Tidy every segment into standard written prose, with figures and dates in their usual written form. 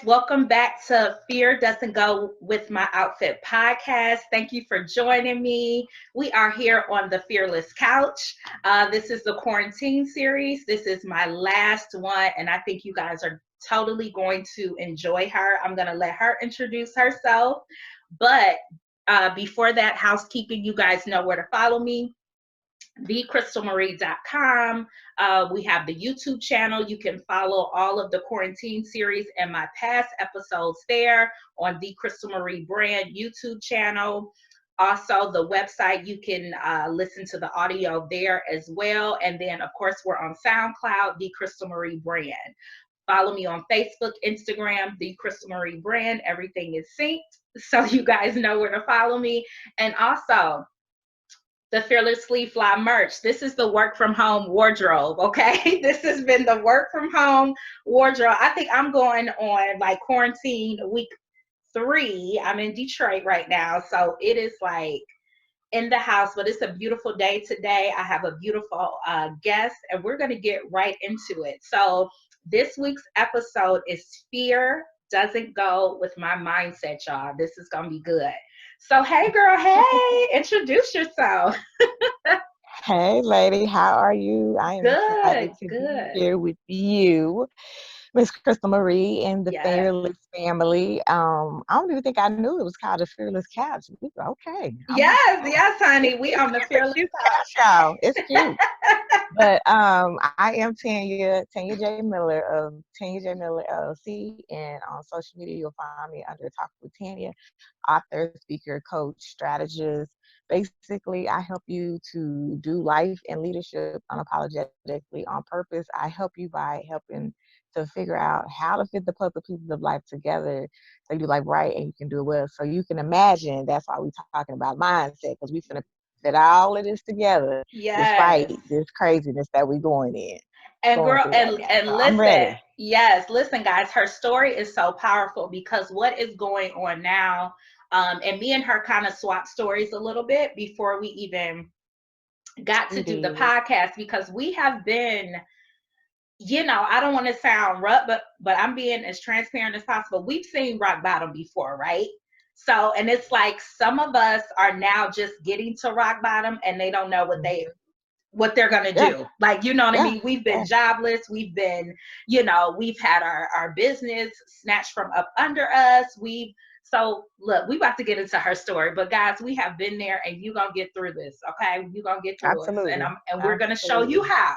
welcome back to Fear Doesn't Go With My Outfit podcast. Thank you for joining me. We are here on the Fearless Couch. This is the quarantine series. This is my last one, and I think you guys are totally going to enjoy her. I'm going to let her introduce herself. But before that, housekeeping, you guys know where to follow me. thecrystalmarie.com. We have the YouTube channel. You can follow all of the quarantine series and my past episodes there on the Crystal Marie brand YouTube channel. Also, the website, you can listen to the audio there as well. And then, of course, we're on SoundCloud, the Crystal Marie brand. Follow me on Facebook, Instagram, the Crystal Marie brand. Everything is synced, so you guys know where to follow me. And also, the Fearlessly Fly merch. This is the work from home wardrobe, okay? This has been the work from home wardrobe. I think I'm going on like quarantine week 3. I'm in Detroit right now, so it is like in the house, but it's a beautiful day today. I have a beautiful guest, and we're going to get right into it. So this week's episode is Fear Doesn't Go With My Mindset, y'all. This is going to be good. So, hey, girl, hey, introduce yourself. Hey, lady, how are you? I am excited Good, to be good. here with you, Miss Crystal Marie, and the Yes. Fearless family. I don't even think I knew it was called the Fearless Couch. Okay, Yes, yes, honey. We on the it's a Fearless cute couch, y'all. It's cute. Couch. But I am Tanya J. Miller of Tanya J. Miller LLC, and on social media you'll find me under Talking with Tanya, author, speaker, coach, strategist. Basically, I help you to do life and leadership unapologetically on purpose. I help you by helping to figure out how to fit the puzzle pieces of life together so you do life right and you can do it well. So you can imagine that's why we're talking about mindset, because we finna fit all of this together despite Yes. this craziness that we're And going girl, through right and now. and So I'm listen, ready. yes, listen, guys, her story is so powerful because what is going on now, and me and her kind of swapped stories a little bit before we even got to We do the did. podcast because we have been, I don't want to sound rough, but I'm being as transparent as possible. We've seen rock bottom before, right? So, and it's like some of us are now just getting to rock bottom and they don't know Mhm. what they're going to Yeah, do. Like, you know what I yeah, mean? We've been yeah. jobless. We've been, we've had our business snatched from up under us. So look, we about to get into her story, but guys, we have been there and you're going to get through this. Okay. You're going to get through us Absolutely. and we're going to show you Absolutely. how.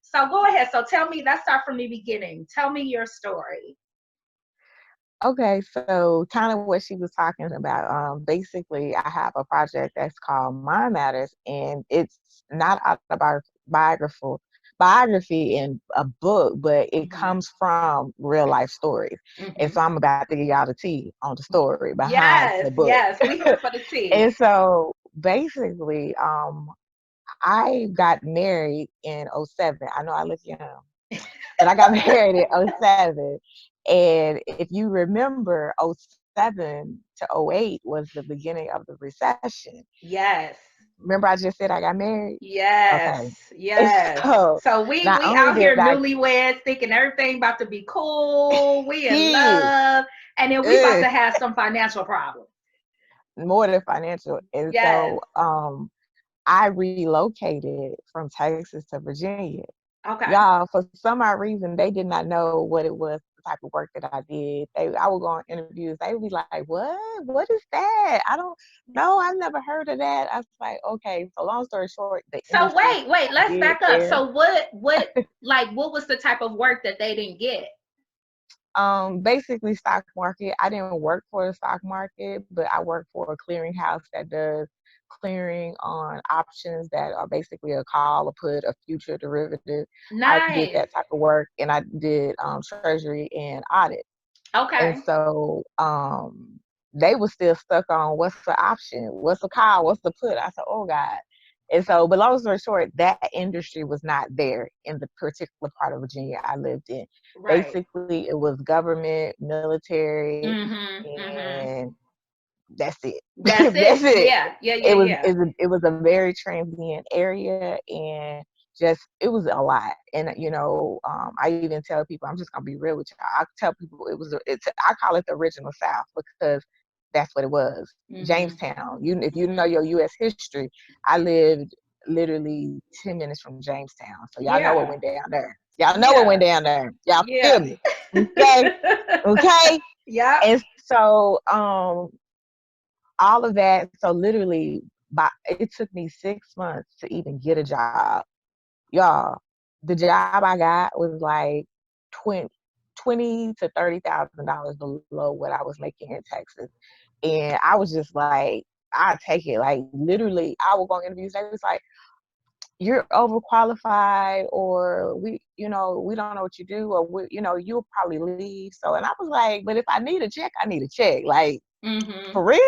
So go ahead. So tell me, let's start from the beginning. Tell me your story. Okay, so kind of what she was talking about. Basically, I have a project that's called Mind Matters, and it's not biography in a book, but it Mm-hmm. comes from real life stories. And Mm-hmm. so I'm about to give y'all the tea on the story behind the Yes, book. yes. We here for the tea. And so basically, I got married in '07. I know I look young, but I got married in '07. And if you remember, '07 to '08 was the beginning of the recession. Yes. Remember, I just said I got married? Yes, Okay. And yes. so So we not we only out here did I newlyweds thinking everything about to be cool. We in kids, love, and then we about ugh, to have some financial problems. more than financial. And Yes. so I relocated from Texas to Virginia. Okay. Y'all, for some odd reason, they did not know what it was, the type of work that I did. I would go on interviews. They would be like, "What? What is that? I don't know. I've never heard of that." I was like, "Okay." So long story short, the So industry wait. I Let's did back up. there. So what was the type of work that they didn't get? Basically stock market. I didn't work for the stock market, but I worked for a clearinghouse that does clearing on options that are basically a call, a put, a future derivative. I did Nice. that type of work, and I did treasury and audit. And Okay. so they were still stuck on what's the option, what's the call, what's the put. I said, oh God. And so, but long story short, that industry was not there in the particular part of Virginia I lived in. Right. Basically, it was government, military, Mm-hmm. Mm-hmm. and that's it. That's That's it. it. Yeah. Yeah. Yeah. Yeah. It was a very transient area, and just, it was a lot. And I even tell people, I'm just gonna be real with you. I tell people I call it the original South, because that's what it was. Mhm. Jamestown. If you know Mhm. your U.S. history, I lived literally 10 minutes from Jamestown. So y'all know what Yeah. went down there. Y'all know what went Yeah. down there. Y'all feel Yeah. me? Okay. Okay. Yep. And so all of that. So literally, it took me 6 months to even get a job. Y'all, the job I got was like 20 to $30,000 below what I was making in Texas. And I was just like, I take it. Like literally, I would go on interviews. They was like, you're overqualified, or we don't know what you do, or you'll probably leave. So, and I was like, but if I need a check, I need a check. Like, Mhm. for real?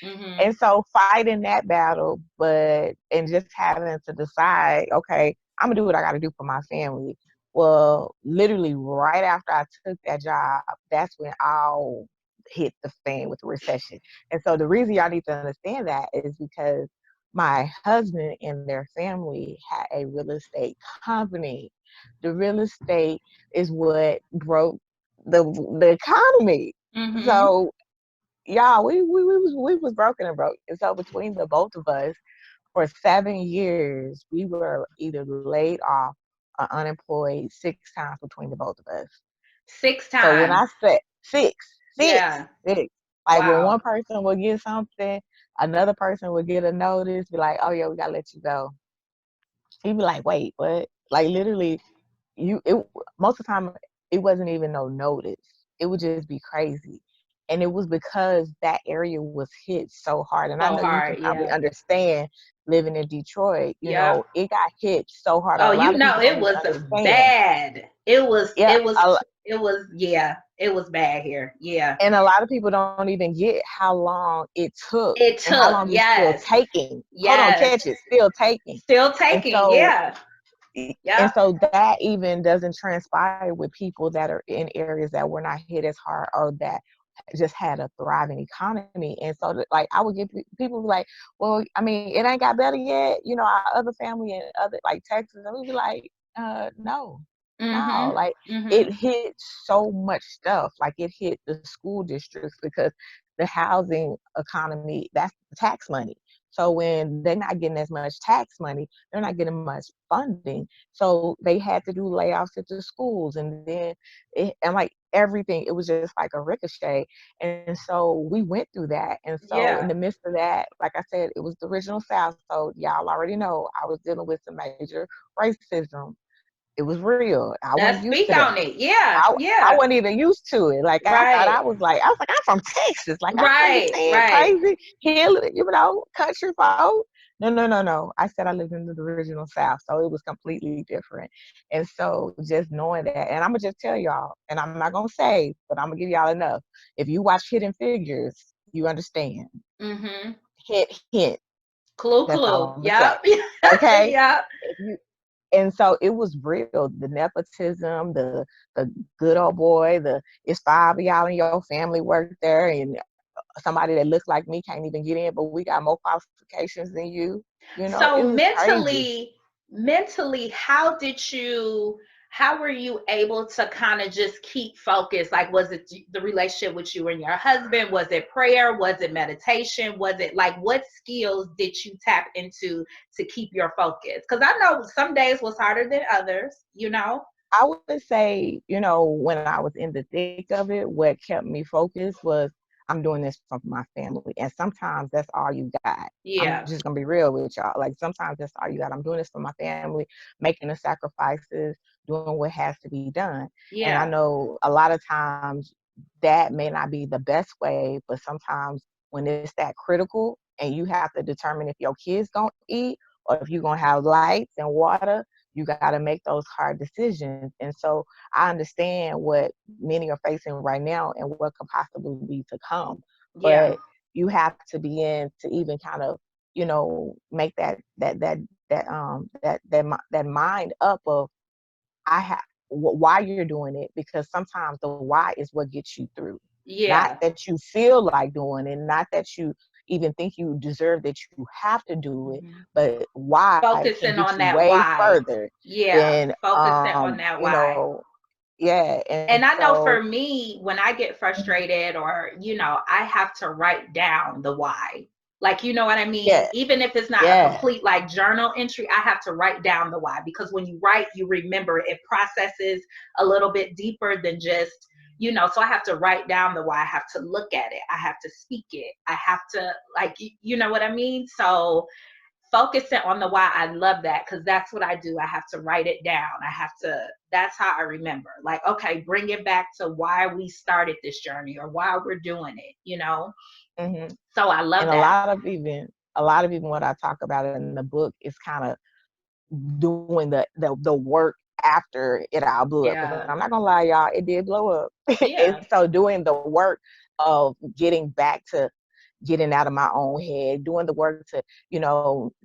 Mhm. And so fighting that battle, and just having to decide, okay, I'm gonna do what I gotta do for my family. Well, literally right after I took that job, that's when all hit the fan with the recession. And so the reason y'all need to understand that is because my husband and their family had a real estate company. The real estate is what broke the economy. Mhm. So y'all, we was broken and broke. And so between the both of us, for 7 years, we were either laid off or unemployed 6 times between the both of us. Six So when times. I said six, six, Yeah. six, like when one Wow. person would get something, another person would get a notice, be like, "Oh yeah, we gotta let you go." He'd be like, "Wait, what?" Like literally, it most of the time it wasn't even no notice. It would just be crazy. And it was because that area was hit so hard. And I So know you can hard. probably Yeah. understand living in Detroit, Yep. it got hit so hard. A Oh, lot of people don't it even was understand. bad. It was Yeah. it was it was yeah, it was bad here. Yeah. And a lot of people don't even get how long it took It and how took, long it's still yes. taking. Hold on, Yes. catch it, still taking. Still And taking. so Yeah. and Yep. so that even doesn't transpire with people that are in areas that were not hit as hard, or that just had a thriving economy. And so like I would get people be like, well, I mean, it ain't got better yet, our other family in other like Texas. And we'd be like, no, no. Mhm. Like it Mhm. hit so much stuff. Like it hit the school districts, because the housing economy, that's the tax money. So when they're not getting as much tax money, they're not getting much funding. So they had to do layoffs at the schools, and then and like everything, it was just like a ricochet. And so we went through that. And so in the Yeah. midst of that, like I said, it was the original South. So y'all already know I was dealing with some major racism. It was real. I wasn't Let's used to speak that. on it. Yeah. I Yeah. wasn't even used to it. Like I thought Right. I was like, I'm from Texas. Like I Right. understand Right. crazy hill, country folk. No, no, no, no. I said I lived in the original South, so it was completely different. And so just knowing that, and I'm gonna just tell y'all, and I'm not gonna say, but I'm gonna give y'all enough. If you watch Hidden Figures, you understand. Mhm. Hint, hint. Clue, That's all I'm clue. gonna say. Yep. Okay. Yep. If you and so it was real. The nepotism, the good old boy, it's five of y'all in your family work there, and somebody that looks like me can't even get in, but we got more qualifications than you. It So was crazy. mentally, how were you able to kind of just keep focused? Like, was it the relationship with you and your husband? Was it prayer? Was it meditation? Was it like, what skills did you tap into to keep your focus? Because I know some days was harder than others. I would say, when I was in the thick of it, what kept me focused was I'm doing this for my family. And sometimes that's all you got. I'm Yeah. just gonna be real with y'all. Like sometimes that's all you got. I'm doing this for my family, making the sacrifices, doing what has to be done. And I Yeah. know a lot of times that may not be the best way, but sometimes when it's that critical and you have to determine if your kids gonna eat or if you're gonna have lights and water, you got to make those hard decisions. And so I understand what many are facing right now and what could possibly be to come. Yeah. But you have to begin to even kind of, make that mind up of I have why you're doing it, because sometimes the why is what gets you through. Not Yeah. that you feel like doing it, not that even think you deserve, that you have to do it, Mhm. but why can Focusing get you on that way why. further Yeah, than, focusing on that you why. know, yeah. And And I know so, for me, when I get mhm, frustrated or, I have to write down the why. Like, you know what I mean? yeah, Even if it's not a yeah, complete like journal entry, I have to write down the why, because when you write, you remember it processes a little bit deeper than just, so I have to write down the why. I have to look at it. I have to speak it. I have to, like, you know what I mean? So, focusing on the why, I love that, because that's what I do. I have to write it down. I have to, that's how I remember, like, okay, bring it back to why we started this journey or why we're doing it. hmm. So I love And that. a lot of even what I talk about in the book is kind of doing the work after it all blew up. Because Yeah. I'm not gonna lie, y'all, it did blow up. And Yeah. so doing the work of getting back to getting out of my own head, doing the work to,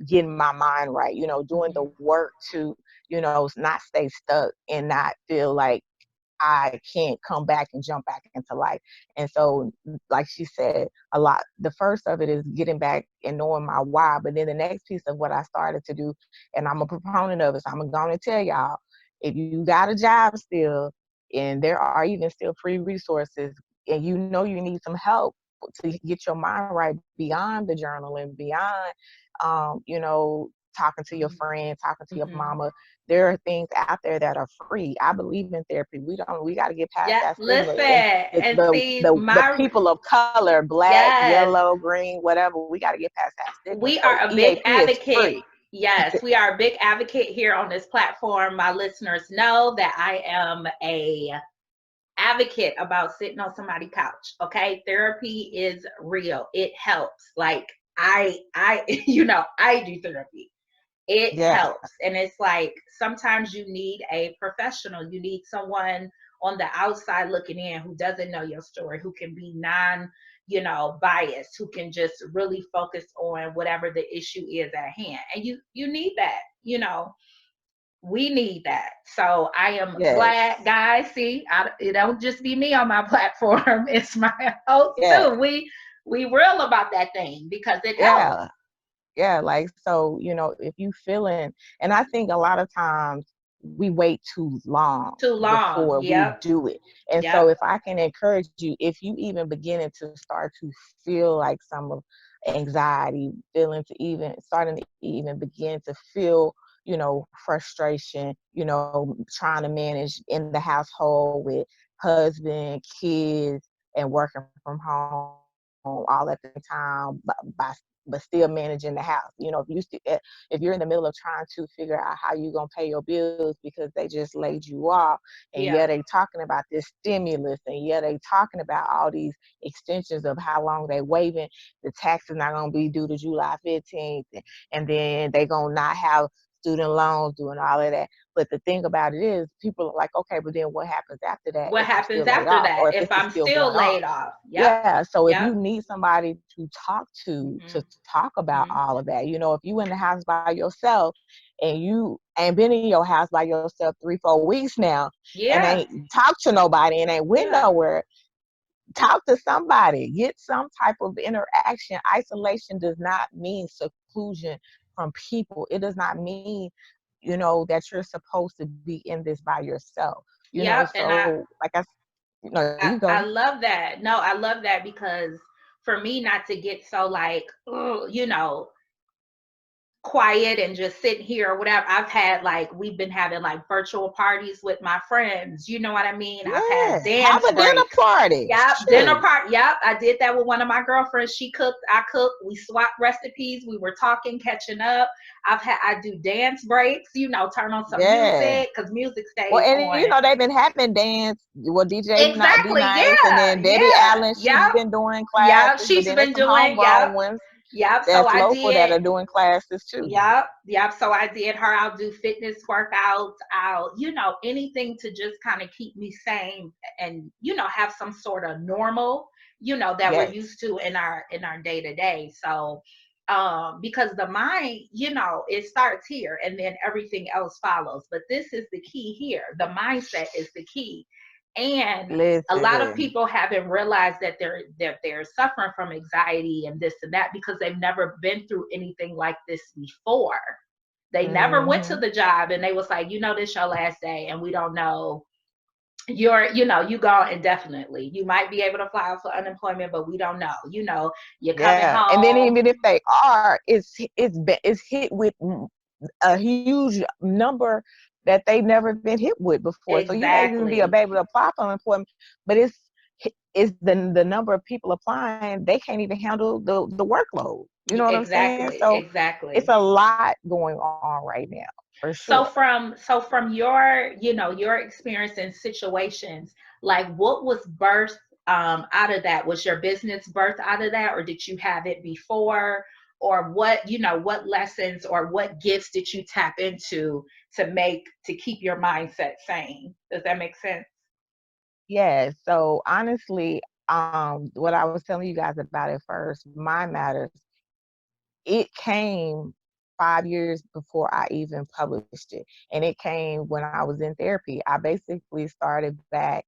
getting my mind right, doing the Hmm. work to, not stay stuck and not feel like I can't come back and jump back into life. And so, like she said, a lot, the first of it is getting back and knowing my why. But then the next piece of what I started to do, and I'm a proponent of it, so I'm going to tell y'all, if you got a job still, and there are even still free resources, and you need some help to get your mind right beyond the journaling, beyond, talking to your friend, talking to your Hmm. mama, there are things out there that are free. I believe in therapy. We got to get past Yeah. that stigma. Listen, And and see, the people of color, black, yes, yellow, green, whatever, we got to get past that stigma. we So are a big EAP is advocate. free. Yes, we are a big advocate here on this platform. My listeners know that I am a advocate about sitting on somebody's couch. Okay, therapy is real. It helps. Like, I I do therapy. It Yeah, helps, and it's like sometimes you need a professional. You need someone on the outside looking in who doesn't know your story, who can be biased, who can just really focus on whatever the issue is at hand. And you need that. We need that. So I am yes, glad, guys. See, it don't just be me on my platform. It's my host yeah, too. We real about that thing because it helps. yeah. Yeah, like, so, if you feeling, and I think a lot of times we wait too long Too long. before we Yep. do it. And so Yep. if I can encourage you, if you even beginning to start to feel like some of anxiety, feeling to even starting to even begin to feel, frustration, trying to manage in the household with husband, kids, and working from home all at the time, but still managing the house. If you're in the middle of trying to figure out how you're gonna pay your bills because they just laid you off, and yeah, Yeah. they talking about this stimulus, and yeah, they talking about all these extensions of how long they waiving the taxes not gonna be due to July 15th, and then they gonna not have student loans, doing all of that. But the thing about it is, people are like, okay, but then what happens after that What if I'm happens still laid after off, that or if if this is I'm still still going on? laid off? Yep. Yeah, so if Yep. you need somebody to talk to Hmm. talk about Hmm. all of that, if you in the house by yourself and you ain't been in your house by yourself 3-4 weeks now and Yeah. ain't talked to nobody and ain't went Yeah. nowhere, talk to somebody, get some type of interaction. Isolation does not mean seclusion from people. It does not mean, that you're supposed to be in this by yourself. Yep. And I So like you I go. love that. No, I love that because for me not to get so like, oh, quiet and just sitting here or whatever. I've had like we've been having like virtual parties with my friends. You know what I mean? I've had Yeah, have dance a dinner breaks. party. Yep, dinner Shoot. party. Yep, I did that with one of my girlfriends. She cooked, I cooked. We swapped recipes. We were talking, catching up. I do dance breaks. Turn on some Yeah. music because music Well, stays and on. they've been having dance. Well, DJ not D Exactly. Nice, and Yeah. then Debbie Yeah. Allen. She's Yep. been doing Yep. classes, but She's then there's been some doing. Yep. homegrown ones Yep. So that's I local that did. are doing classes too. Yep, yep. So I did her. I'll do fitness workouts. Anything to just kind of keep me sane and, have some sort of normal, that we're Yes. used to in our day to day. So, because the mind, it starts here and then everything else follows. But this is the key here. The mindset is the key. And a lot of Listen. people haven't realized that they're suffering from anxiety and this and that because they've never been through anything like this before. They never went to Mhm. the job and they was like, this your last day and we don't know, you gone indefinitely. You might be able to file for unemployment, but we don't know. You're coming Yeah, and then home. even if they are, it's hit with a huge number that they've never been hit with before. So you may even be Exactly. able to apply for unemployment, but it's the number of people applying. They can't even handle the workload. You know what I'm saying? Exactly. So it's Exactly. a lot going on right now, for So sure. from your experience in situations, like what was birthed out of that? Was your business birthed out of that, or did you have it before? Or what lessons or what gifts did you tap into to keep your mindset sane? Does that make sense? Yeah. So honestly, what I was telling you guys about it first, Mind Matters, it came 5 years before I even published it, and it came when I was in therapy. I basically started back,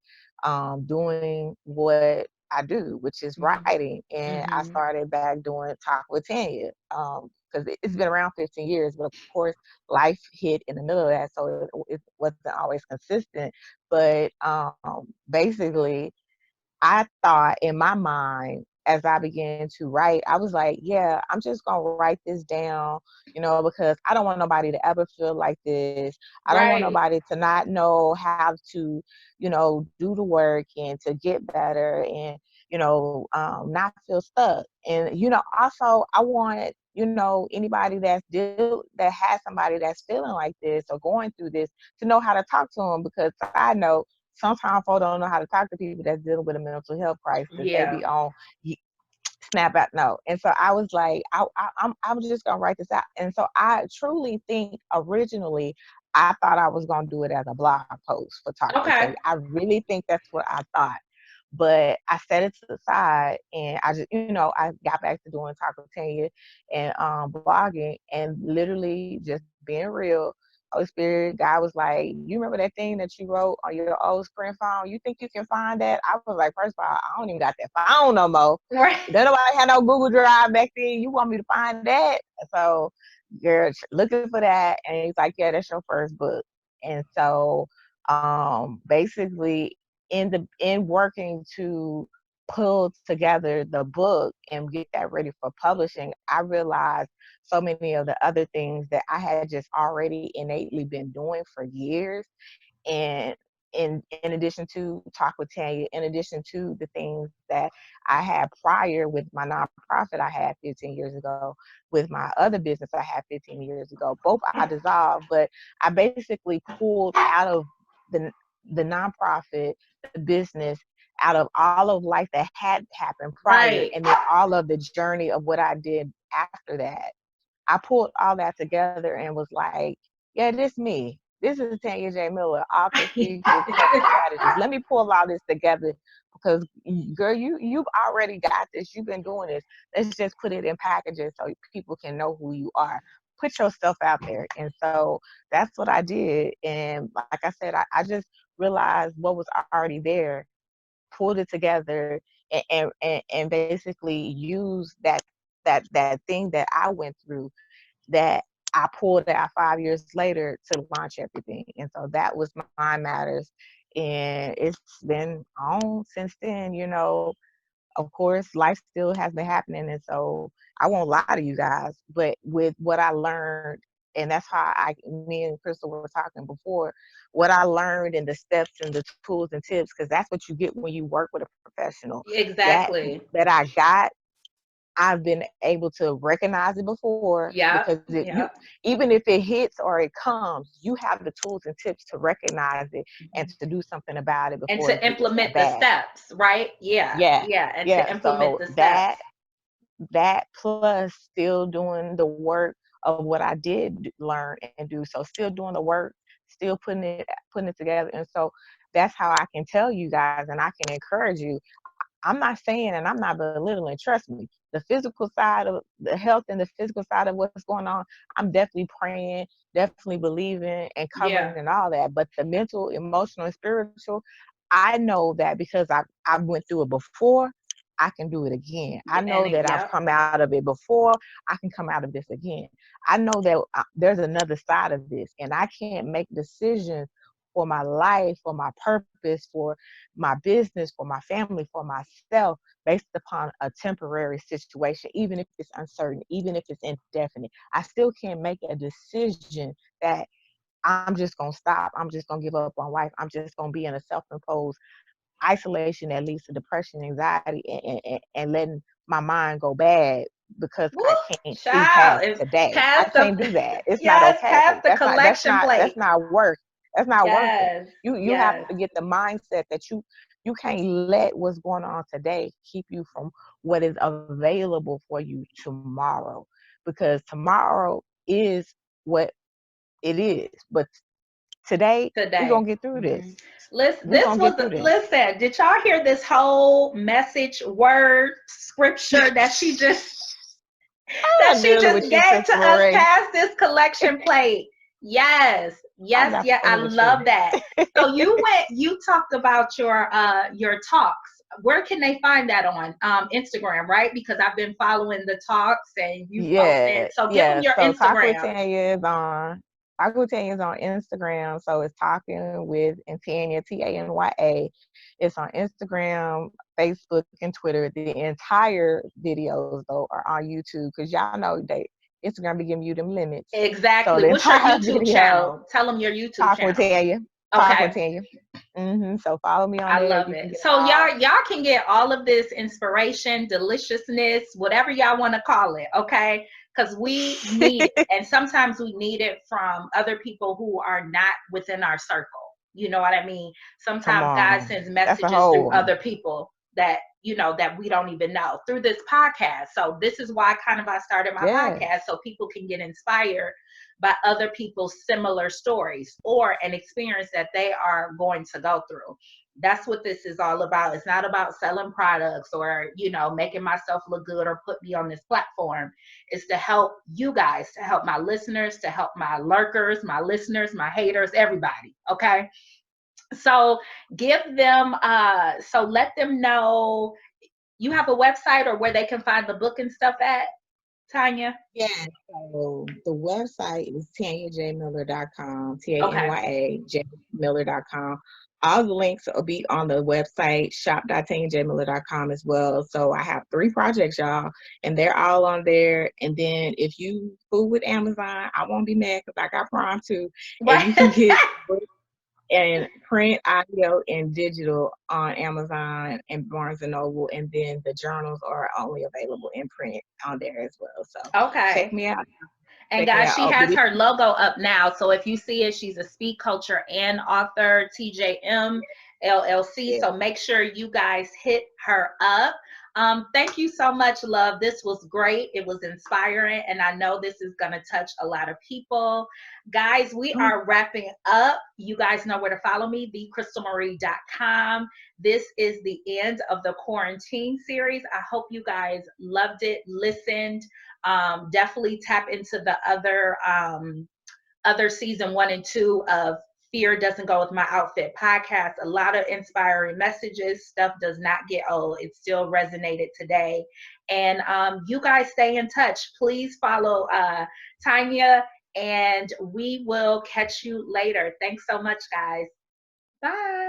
doing what I do, which is Hmm. writing, and I Hmm. started back doing Talk with Tanya, 'cause it's been around 15 years, but of course, life hit in the middle of that, so it wasn't always consistent, but, basically I thought in my mind as I began to write, I was like, yeah, I'm just gonna write this down, because I don't want nobody to ever feel like this. I don't want Right. nobody to not know how to, do the work and to get better and, not feel stuck. And, also I want, anybody that has somebody that's feeling like this or going through this to know how to talk to them because I know sometimes folks don't know how to talk to people that's dealing with a mental health crisis. They Yeah. be on snap out no. And so I was like, I'm just gonna write this out. And so I truly think originally I thought I was gonna do it as a blog post for Talk with Tanya. Okay. I really think that's what I thought. But I set it to the side and I just, I got back to doing Talk with Tanya and blogging and literally just being real. Holy Spirit, God was like, you remember that thing that you wrote on your old screen phone? You think you can find that? I was like, first of all, I don't even got that phone no more. Right. Then nobody had no Google Drive back then. You want me to find that? So you're looking for that. And he's like, yeah, that's your first book. And so basically in working to pull together the book and get that ready for publishing, I realized so many of the other things that I had just already innately been doing for years and in addition to Talk with Tanya, in addition to the things that I had prior with my nonprofit I had 15 years ago, with my other business I had 15 years ago, both I dissolved, but I basically pulled out of the the nonprofit, the business, out of all of life that had happened prior, Right. and then all of the journey of what I did after that. I pulled all that together and was like, yeah, this me. This is Tanya J. Miller, author, speaker, coach, strategist. Let me pull all this together because, girl, you've already got this. You've been doing this. Let's just put it in packages so people can know who you are. Put yourself out there. And so that's what I did. And like I said, I just realized what was already there, pulled it together, and basically used that thing that I went through that I pulled out 5 years later to launch everything. And so that was Mind Matters. And it's been on since then, Of course, life still has been happening. And so I won't lie to you guys, but with what I learned, and that's how me and Crystal were talking before, what I learned and the steps and the tools and tips, because that's what you get when you work with a professional. That Exactly. that I got, I've been able to recognize it before Yep. because you Yep. even if it hits or it comes, you have the tools and tips to recognize it and Mhm. to do something about it And before it to gets that implement the bad. steps, right? Yeah. Yeah, Yeah. And to yeah. implement So the that steps. that plus still doing the work of what I did learn and do. So still doing the work, still putting it together. And so that's how I can tell you guys and I can encourage you. I'm not saying and I'm not belittling, trust me. The physical side of the health and the physical side of what's going on, I'm definitely praying, definitely believing and covering Yeah. and all that. But the mental, emotional, and spiritual, I know that because I went through it before, I can do it again. I know that I've Yep, come out of it before, I can come out of this again. I know that there's another side of this, and I can't make decisions for my life, for my purpose, for my business, for my family, for myself, based upon a temporary situation, even if it's uncertain, even if it's indefinite. I still can't make a decision that I'm just going to stop. I'm just going to give up on life. I'm just going to be in a self-imposed isolation that leads to depression, anxiety, and letting my mind go bad because woo, I can't see child, past if today. I pass can't the do that. It's not yes, okay. pass the collection That's plate. not work. That's not working. Yes, You have yes, to get the mindset that you can't let what's going on today keep you from what is available for you tomorrow, because tomorrow is what it is. But today we're gonna today. get through this. Listen, We're this gonna was get through this. listen. Did y'all hear this whole message, word, scripture that she Dealing just with you, gave to Christopher us Ray. past this collection plate? Yes, I'm yes, not yeah. I playing with you. love that. So you talked about your talks. Where can they find that on Instagram, right? Because I've been following the talks and you posting. Yeah, So give them yeah. your So Instagram. Talk with Tanya is on Instagram. So it's talking with and Tanya, Tanya. It's on Instagram, Facebook, and Twitter. The entire videos though are on YouTube because y'all know Instagram be giving you them limits. So Exactly. the What's your entire YouTube video channel? Tell them your YouTube talking with channel. Tanya, talking with Okay. Tanya. So follow me on I there. love You can it. get So all. y'all can get all of this inspiration, deliciousness, whatever y'all want to call it, okay? Because we need it. And sometimes we need it from other people who are not within our circle. You know what I mean? Come Sometimes God on, sends that's a messages through whole. other people that that we don't even know through this podcast. So this is why I started my Yeah, podcast, so people can get inspired by other people's similar stories or an experience that they are going to go through. That's what this is all about. It's not about selling products or making myself look good or put me on this platform. It's to help you guys, to help my listeners, to help my lurkers, my listeners, my haters, everybody. Okay. So give them let them know you have a website or where they can find the book and stuff at, Tanya. yeah. So the website is tanyajmiller.com, Okay. TanyaJMiller.com. All the links will be on the website, shop.tanyajmiller.com as well. So I have 3 projects, y'all, and they're all on there. And then if you fool with Amazon, I won't be mad because I got Prime too. And you can Right. get and print, audio, and digital on Amazon and Barnes and Noble, and then the journals are only available in print on there as well. So check Okay. me out. And Check me guys, out. she Oh, but has her logo up now. So if you see it, she's a speak culture and author, TJM LLC. yeah, So make sure you guys hit her up. Thank you so much, love. This was great. It was inspiring. And I know this is going to touch a lot of people. Guys, we are wrapping up. You guys know where to follow me, thecrystalmarie.com. This is the end of the quarantine series. I hope you guys loved it, listened. Definitely tap into the other season 1 and 2 of Fear Doesn't Go With My Outfit podcast. A lot of inspiring messages. Stuff does not get old. It still resonated today. And you guys stay in touch. Please follow Tanya, and we will catch you later. Thanks so much, guys. Bye.